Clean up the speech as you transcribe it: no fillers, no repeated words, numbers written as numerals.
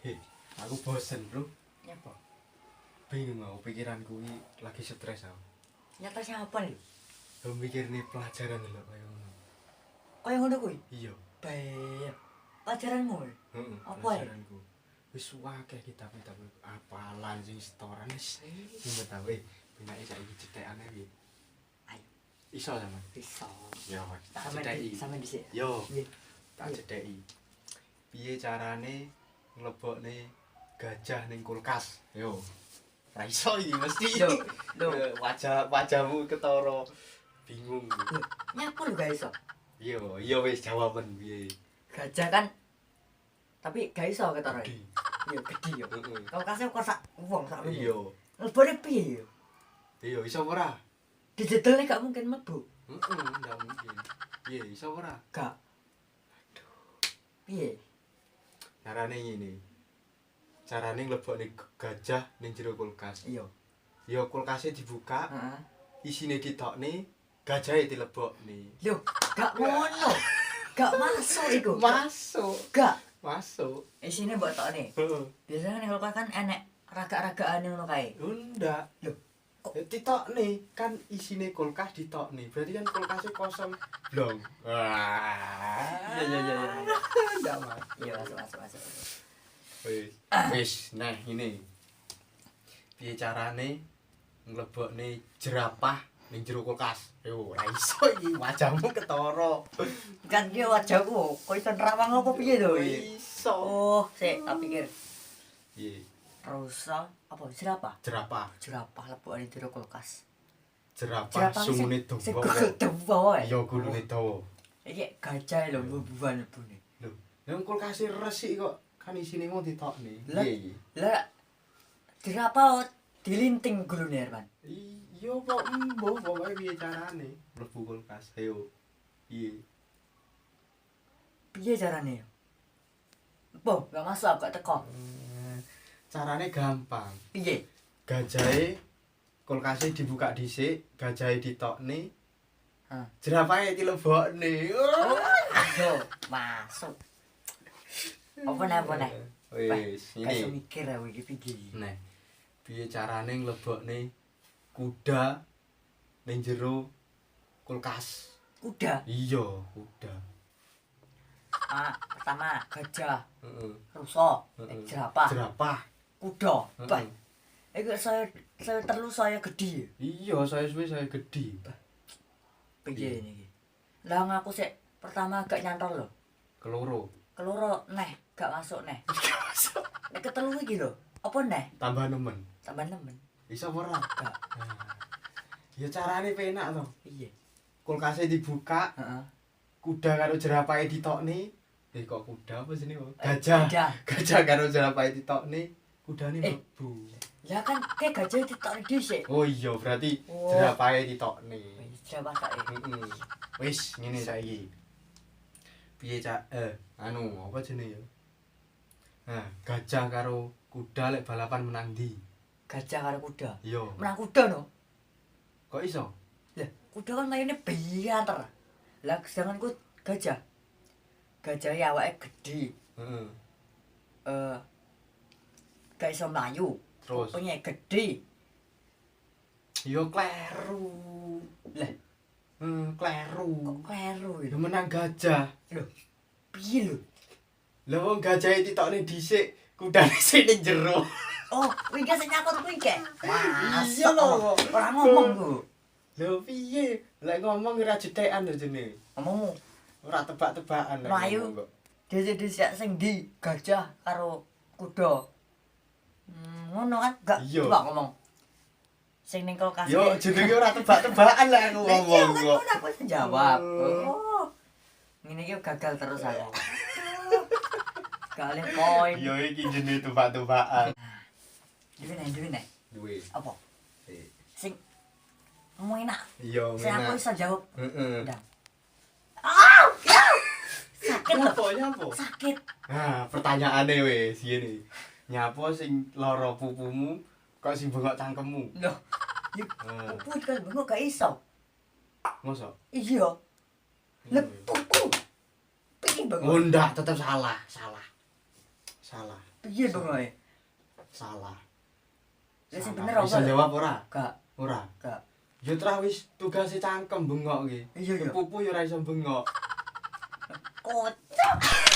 Hei, aku bosen, Bro. Nyapa? Bingung aku pikiranku ini lagi stres aku. Nyata siapa nih? Aku mikir nih pelajaran lho kayak ngono. Kaya ngono kuwi? Iya. Bae. Pelajaranmu. Heeh. Apa ya? Pelajaranku. Wis akeh kitab-kitab apalan sing setoran wis. Sing tahu benake saiki cetekane piye? Ayo. Iso sama. Bisa. Ya, tak cedeki. Sampe dhisik. Yo, Nggih. tak cedeki. Piye carane nglebokne gajah ning kulkas? Yo. Ra iso iki mesti. Lho. Wajahmu ketara bingung. Nyapa lho gak iso? Iya wis jawaban piye. Gajah kan tapi gak iso ketara. Gede. Iya gede yo. Heeh. Kau kasih kok sak wong sak lho. Iya. Lebone piye yo? Iya iso ora? Dijedelne gak mungkin mlebu. Heeh, ndak mungkin. Piye iso ora? Gak. Piye? Carane ngene. Carane nglebokne gajah ning jero kulkas. Iya. Ya kulkase dibuka, Heeh. isine ditokne, gajahe dilebokne. Lho, gak ngono. Gak masuk iku. Masuk. Gak. Masuk. Isine mbok tokne. Heeh. Biasanya ning kulkas kan enek raga-ragane ngono kae. Ndak. Lho, kok Ditokne kan isine kulkas ditokne. Berarti kan kulkasnya kosong blong. Wah. iya. Ndak mas. Iya, masuk. Wis, nah ini. Piye carane nglebokne jerapah ning jero kulkas? Yo, ora iso iki wajahmu ketara. Kan dia wajahku, kok iso nerawang apa piye to? Iso. Oh, sik tak pikir. Piye? Rusa apa jerapah? Jerapah. Jerapah lebokane jero kulkas. Jerapah sumune sing dawa. dawa. Iya, gulune dawa. Iki gajah lho mbubuhan lebone. Lho, nang kulkase resik kok kan isine mau ditokne. Lah. Piye iki? Lah jerapah dilinting gulune Herman. Iya kok embo pokoke piye carane mlebu kulkas. Ayo. Piye? Piye carane? Apa? Gak masuk gak teko. Carane gampang. Piye? Gajahe kulkase dibuka dhisik, gajahe ditokne, Hah. jerapahe dilebokne. Ayo, masuk. Apa nih? Wis, Gak iso ini. mikir aku iki piye. Nah, piye carane nglebokne kuda ning jero kulkas? Kuda. Iya, kuda. Pertama gajah, Heeh. rusa, Heeh. jerapah, Jerapah. kuda. Heeh. Bah. Iku saya terlalu saya gede. Iya, saya suwe saya gede. Piye niki? Lah ngaku sik pertama gak nyantol lho. Keloro. Keloro neh gak masuk neh. Nek ketelu iki lho. Apa neh? Tambah nemen. Tambah nemen. Bisa ora? Gak. Ya carane penak to. Iya. Kulkase dibuka, Heeh. kuda karo jerapahe ditokne. Kok kuda apa jenenge? Gajah. Gajah. Gajah karo jerapahe ditokne, kudane mlebu. Lah kan kayak gajah ditokne dhisik. Oh iya, berarti Oh. jerapahe ditokne. Wis jerapah tak e. Heeh. Wis ngene saiki. Piye apa jenenge ya? Nah, gajah karo kuda lek balapan menang ndi? Gajah karo kuda. Iya. Menang kuda no. Kok iso? Lah, kuda kan mayune bianter. Lah sedangkan gajah. Gajah ya awake gede. Heeh. Gak iso mlayu. Terus Penye gede. yo kleru. Lah, Kleru. kok kleru Yo itu? menang gajah. Piye lho? Lah wong gajahe ditokne dhisik, kudane sing ning jero. Oh, kuwi gak sing nyakut kuwi gak? Iya lho. Ora ngomong ku. Lho piye? Lek ngomong ora jethekan lho jenenge. Ngomongmu. Ora tebak-tebakan lek Melayu. ngomong kok. Dhisik-dhisik sing ndi? Gajah karo kuda. Ngono kan? Gak Iya. coba ngomong. Sing ning kulkas. Yo jenenge ora tebak-tebakan lek aku Lah iya ngomong kan kok. ngono aku wis jawab. Oh. Oh. Ngene iki gagal terus aku. Gak oleh poin. Yo iki jenenge tebak-tebakan. Dhewe nek. Duwe. Apa? Sing mau enak. Iya, Sing aku iso jawab. Heeh. Ndang. Ah! Sakit lho. Nyapa? Sakit. Nah, pertanyaane wis ngene. Nyapa sing lara pupumu kok sing bengok cangkemmu? Loh. Ya Ah, pupu kan bengok gak iso. mosok? Iya. Lah pupu. Piye bengok? Oh, ndak, tetep salah. Salah. Piye bengoke? Salah. Ya sing Salah. bener Bisa apa? jawab ora? Gak, Ora. gak. Yo tra wis tugase cangkem bengok iki. Iya, iya. Pupu yo ora iso bengok. Kocak.